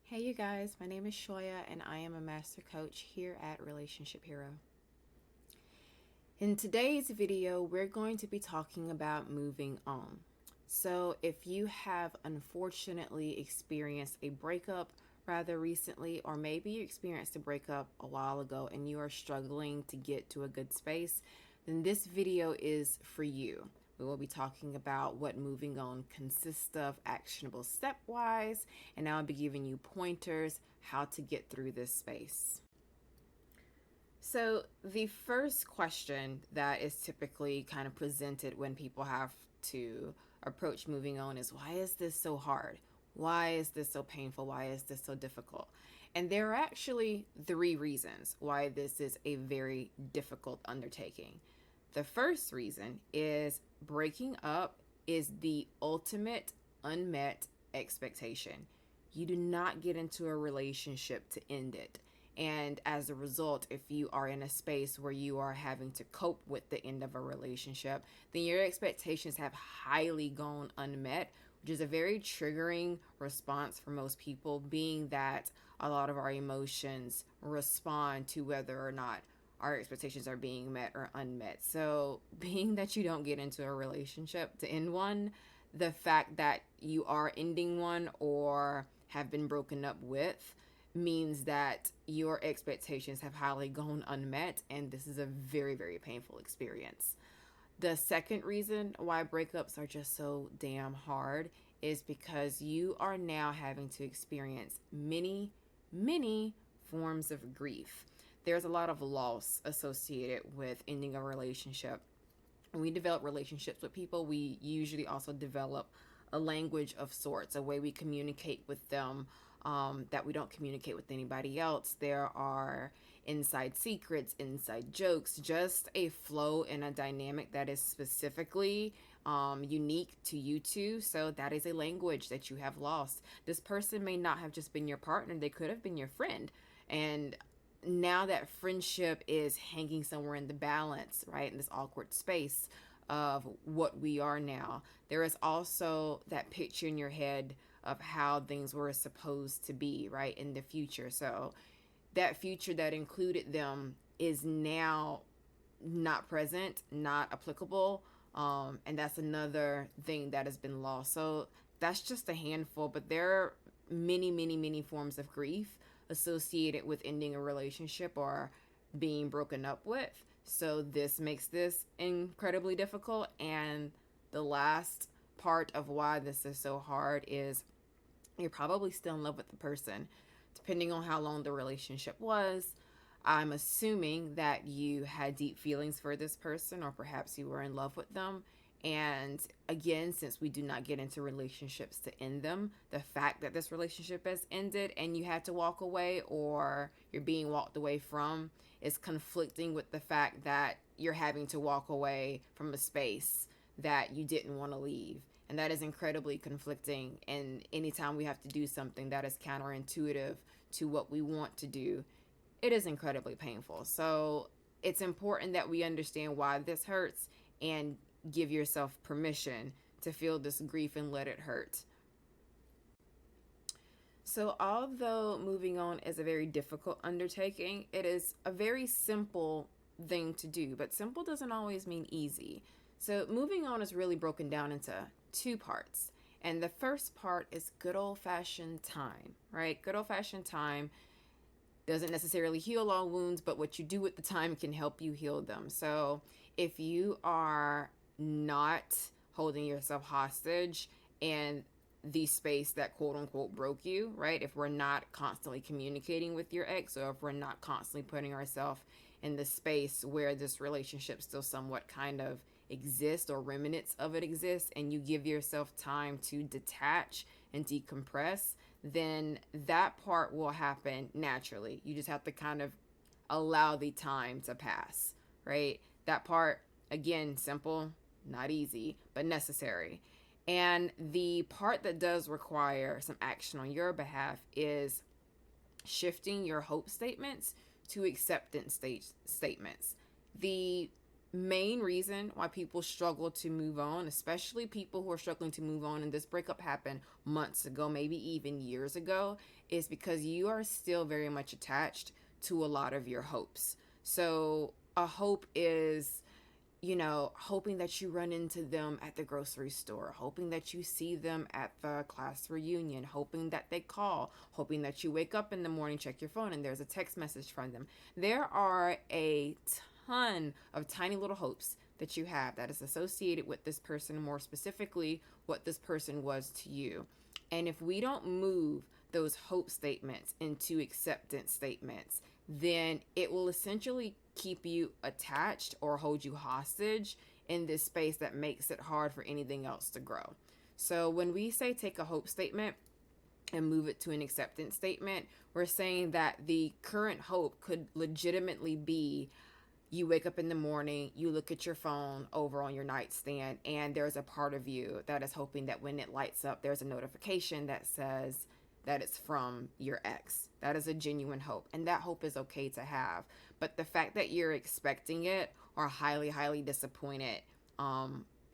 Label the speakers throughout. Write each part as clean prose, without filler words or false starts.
Speaker 1: Hey you guys, my name is Shoya and I am a master coach here at Relationship Hero. In today's video, we're going to be talking about moving on. So, if you have unfortunately experienced a breakup rather recently, or maybe you experienced a breakup a while ago and you are struggling to get to a good space, then this video is for you. We will be talking about what moving on consists of actionable stepwise, and I'll be giving you pointers how to get through this space. So, the first question that is typically kind of presented when people have to approach moving on is, why is this so hard? Why is this so painful? Why is this so difficult? And there are actually three reasons why this is a very difficult undertaking. The first reason is breaking up is the ultimate unmet expectation. You do not get into a relationship to end it. And as a result, if you are in a space where you are having to cope with the end of a relationship, then your expectations have highly gone unmet, which is a very triggering response for most people, being that a lot of our emotions respond to whether or not our expectations are being met or unmet. So, being that you don't get into a relationship to end one, the fact that you are ending one or have been broken up with means that your expectations have highly gone unmet, and this is a very, very painful experience. The second reason why breakups are just so damn hard is because you are now having to experience many, many forms of grief. There's a lot of loss associated with ending a relationship. When we develop relationships with people, we usually also develop a language of sorts, a way we communicate with them that we don't communicate with anybody else. There are inside secrets, inside jokes, just a flow and a dynamic that is specifically unique to you two. So that is a language that you have lost. This person may not have just been your partner, they could have been your friend. And now that friendship is hanging somewhere in the balance, right, in this awkward space of what we are now, there is also that picture in your head of how things were supposed to be, right, in the future. So that future that included them is now not present, not applicable. And that's another thing that has been lost. So that's just a handful, but there are many, many, many forms of grief associated with ending a relationship or being broken up with. So this makes this incredibly difficult. And the last part of why this is so hard is you're probably still in love with the person, depending on how long the relationship was. I'm assuming that you had deep feelings for this person, or perhaps you were in love with them. And again, since we do not get into relationships to end them, the fact that this relationship has ended and you had to walk away or you're being walked away from is conflicting with the fact that you're having to walk away from a space that you didn't want to leave. And that is incredibly conflicting. And anytime we have to do something that is counterintuitive to what we want to do, it is incredibly painful. So it's important that we understand why this hurts and give yourself permission to feel this grief and let it hurt. So, although moving on is a very difficult undertaking, it is a very simple thing to do, but simple doesn't always mean easy. So, moving on is really broken down into two parts. And the first part is good old fashioned time, right? Good old fashioned time doesn't necessarily heal all wounds, but what you do with the time can help you heal them. So, if you are not holding yourself hostage and the space that quote unquote broke you, right? If we're not constantly communicating with your ex, or if we're not constantly putting ourselves in the space where this relationship still somewhat kind of exists or remnants of it exists, and you give yourself time to detach and decompress, then that part will happen naturally. You just have to kind of allow the time to pass, right? That part, again, simple, not easy, but necessary. And the part that does require some action on your behalf is shifting your hope statements to acceptance statements. The main reason why people struggle to move on, especially people who are struggling to move on, and this breakup happened months ago, maybe even years ago, is because you are still very much attached to a lot of your hopes. So a hope is, hoping that you run into them at the grocery store, hoping that you see them at the class reunion, hoping that they call, hoping that you wake up in the morning, check your phone, and there's a text message from them. There are a ton of tiny little hopes that you have that is associated with this person, more specifically, what this person was to you. And if we don't move those hope statements into acceptance statements, then it will essentially keep you attached or hold you hostage in this space that makes it hard for anything else to grow. So when we say take a hope statement and move it to an acceptance statement, we're saying that the current hope could legitimately be you wake up in the morning, you look at your phone over on your nightstand, and there's a part of you that is hoping that when it lights up, there's a notification that says that it's from your ex. That is a genuine hope, and that hope is okay to have. But the fact that you're expecting it or highly, highly disappointed,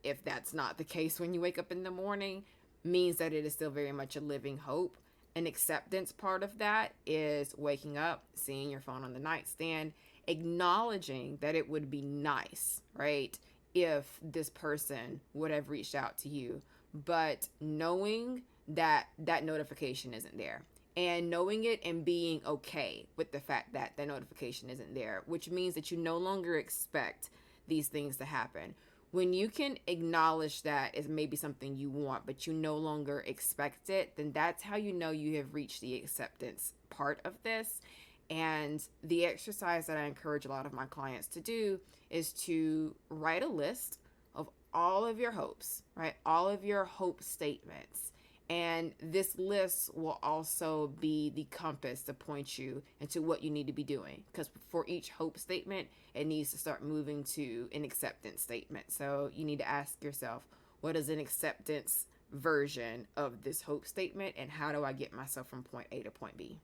Speaker 1: if that's not the case when you wake up in the morning, means that it is still very much a living hope. An acceptance part of that is waking up, seeing your phone on the nightstand, acknowledging that it would be nice, right, if this person would have reached out to you, but knowing that that notification isn't there, and knowing it and being okay with the fact that the notification isn't there, which means that you no longer expect these things to happen. When you can acknowledge that it's maybe something you want, but you no longer expect it, then that's how you know you have reached the acceptance part of this. And the exercise that I encourage a lot of my clients to do is to write a list of all of your hopes, right? All of your hope statements. And this list will also be the compass to point you into what you need to be doing. Because for each hope statement, it needs to start moving to an acceptance statement. So you need to ask yourself, what is an acceptance version of this hope statement? And how do I get myself from point A to point B?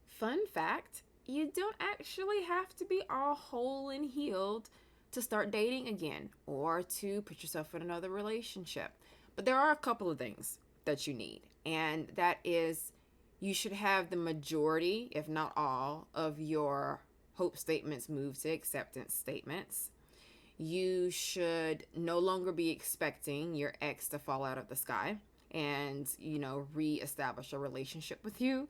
Speaker 1: Fun fact, you don't actually have to be all whole and healed to start dating again or to put yourself in another relationship. But there are a couple of things that you need, and that is you should have the majority, if not all, of your hope statements move to acceptance statements. You should no longer be expecting your ex to fall out of the sky and, reestablish a relationship with you.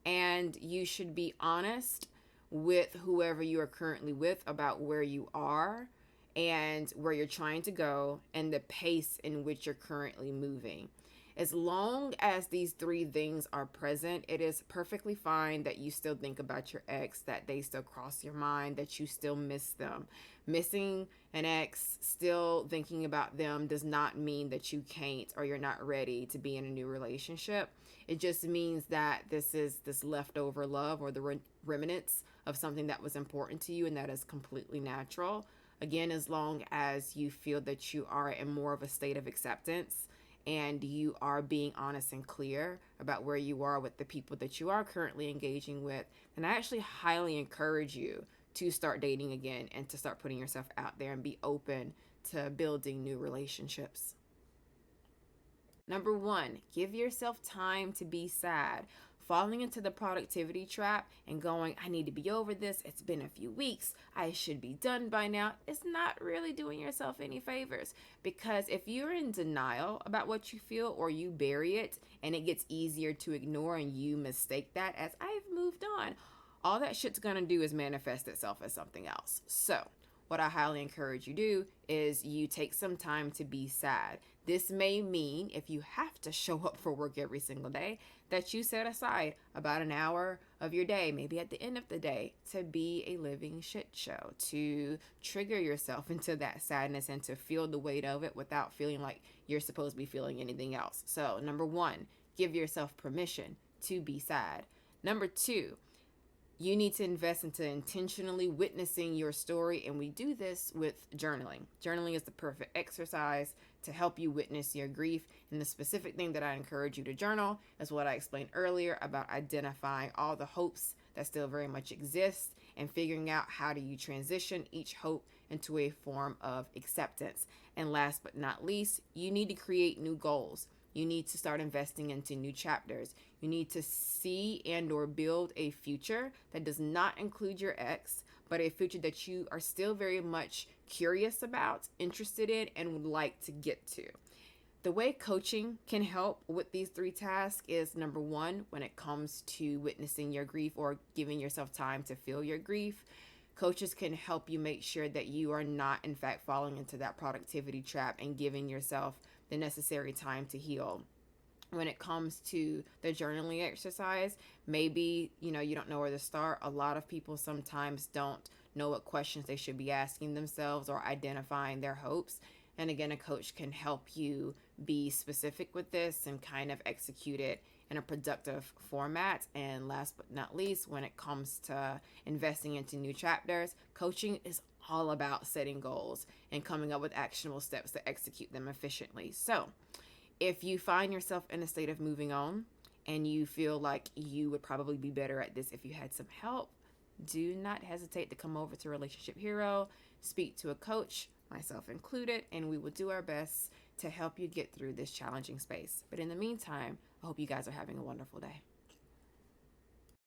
Speaker 1: And you should be honest with whoever you are currently with about where you are and where you're trying to go and the pace in which you're currently moving. As long as these three things are present, it is perfectly fine that you still think about your ex, that they still cross your mind, that you still miss them. Missing an ex, still thinking about them, does not mean that you can't or you're not ready to be in a new relationship. It just means that this is this leftover love or the remnants of something that was important to you, and that is completely natural. Again, as long as you feel that you are in more of a state of acceptance and you are being honest and clear about where you are with the people that you are currently engaging with, then I actually highly encourage you to start dating again and to start putting yourself out there and be open to building new relationships. Number one, give yourself time to be sad. Falling into the productivity trap and going, I need to be over this. It's been a few weeks. I should be done by now. It's not really doing yourself any favors, because if you're in denial about what you feel or you bury it and it gets easier to ignore and you mistake that as I've moved on, all that shit's going to do is manifest itself as something else. So what I highly encourage you do is you take some time to be sad. This may mean, if you have to show up for work every single day, that you set aside about an hour of your day, maybe at the end of the day, to be a living shit show, to trigger yourself into that sadness and to feel the weight of it without feeling like you're supposed to be feeling anything else. So, number one, give yourself permission to be sad. Number two, you need to invest into intentionally witnessing your story, and we do this with journaling. Journaling is the perfect exercise to help you witness your grief, and the specific thing that I encourage you to journal is what I explained earlier about identifying all the hopes that still very much exist and figuring out how do you transition each hope into a form of acceptance. And last but not least, you need to create new goals. You need to start investing into new chapters. You need to see and or build a future that does not include your ex, but a future that you are still very much curious about, interested in, and would like to get to. The way coaching can help with these 3 tasks is, number 1, when it comes to witnessing your grief or giving yourself time to feel your grief, coaches can help you make sure that you are not, in fact, falling into that productivity trap and giving yourself the necessary time to heal. When it comes to the journaling exercise, maybe you don't know where to start. A lot of people sometimes don't know what questions they should be asking themselves or identifying their hopes. And again, a coach can help you be specific with this and kind of execute it in a productive format. And last but not least, when it comes to investing into new chapters, coaching is all about setting goals and coming up with actionable steps to execute them efficiently. So if you find yourself in a state of moving on and you feel like you would probably be better at this if you had some help, do not hesitate to come over to Relationship Hero, speak to a coach, myself included, and we will do our best to help you get through this challenging space. But in the meantime, I hope you guys are having a wonderful day.